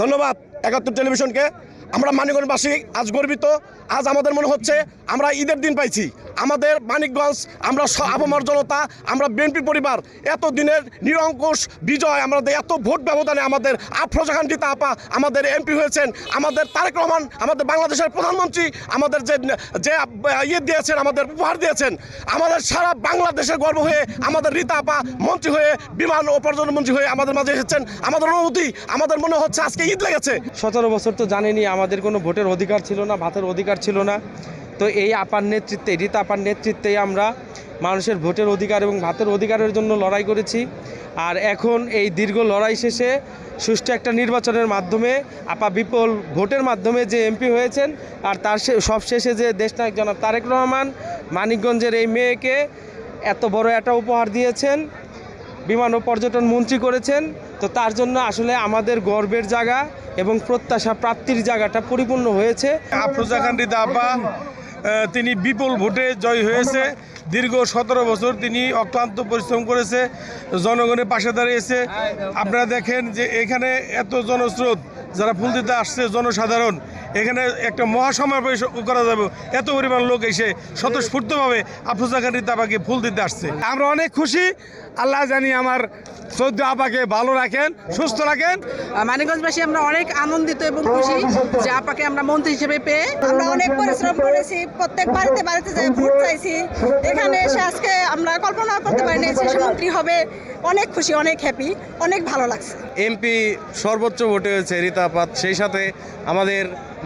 ধন্যবাদ ৭১ টেলিভিশনকে। আমরা মানিকগঞ্জবাসী আজ গর্বিত। আজ আমাদের মনে হচ্ছে আমরা ঈদের দিন পাইছি। আমাদের মানিকগঞ্জ, আমরা আপামর জনতা, আমরা বিএনপি পরিবার এত দিনের নিরঙ্কুশ বিজয়, আমাদের এত ভোট ব্যবধানে আমাদের আফরোজা খান রিতা আপা আমাদের এমপি হয়েছেন, আমাদের তারেক রহমান আমাদের বাংলাদেশের প্রধানমন্ত্রী আমাদের যে ইয়ে দিয়েছেন, আমাদের উপহার দিয়েছেন, আমাদের সারা বাংলাদেশের গর্ব হয়ে আমাদের রিতা আপা মন্ত্রী হয়ে, বিমান ও পর্যটন মন্ত্রী হয়ে আমাদের মাঝে এসেছেন। আমাদের অনুভূতি, আমাদের মনে হচ্ছে আজকে ঈদ লেগেছে। 17 বছর তো জানেনি আমাদের কোনো ভোটের অধিকার ছিল না, ভাতের অধিকার ছিল না। তো এই আপার নেতৃত্বে, রিতা আপার নেতৃত্বেই আমরা মানুষের ভোটের অধিকার এবং ভাতের অধিকারের জন্য লড়াই করেছি। আর এখন এই দীর্ঘ লড়াই শেষে সুষ্ঠু একটা নির্বাচনের মাধ্যমে আপা বিপুল ভোটের মাধ্যমে যে এমপি হয়েছেন, আর তার সব শেষে যে দেশনায়ক জনাব তারেক রহমান মানিকগঞ্জের এই মেয়েকে এত বড় একটা উপহার দিয়েছেন, বিমান ও পর্যটন মন্ত্রী করেছেন। তো তার জন্য আসলে আমাদের গর্বের জায়গা এবং প্রত্যাশা প্রাপ্তির জায়গাটা পরিপূর্ণ হয়েছে। আফরোজা খান রিতা আপা তিনি বিপুল ভোটে জয় হয়েছে। দীর্ঘ 17 বছর তিনি অক্লান্ত পরিশ্রম করেছে, জনগণের পাশে দাঁড়িয়েছে। আপনারা দেখেন যে এখানে এত জনস্রোত, যারা ফুল দিতে আসছে জনসাধারণ, এখানে একটা মহাসমাবেশ করা যাবে, এত পরিমাণ লোক এসে স্বতঃস্ফূর্তভাবে আফরোজা খান রিতা আপাকে ফুল দিতে আসছে। আমরা অনেক খুশি। আল্লাহ জানি আমার সৌদ্য আপাকে ভালো রাখেন, সুস্থ রাখেন। মানিকগঞ্জবাসী আমরা অনেক আনন্দিত এবং খুশি যে আপাকে আমরা মন্ত্রী হিসেবে পেয়ে। আমরা অনেক পরিশ্রম করেছি, প্রত্যেক বাড়িতে বাড়িতে যে ভোট চাইছি, এখানে এসে আজকে আমরা কল্পনা করতে পারিনি সে মন্ত্রী হবে। অনেক খুশি, অনেক হ্যাপি, অনেক ভালো লাগছে। এমপি সর্বোচ্চ ভোটে হয়েছে রিতা আপা, সেই সাথে আমাদের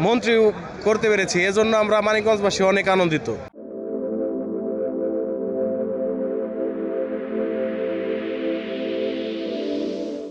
মন্ত্রী করতে পেরেছি, এজন্য আমরা মানিকগঞ্জবাসী অনেক আনন্দিত।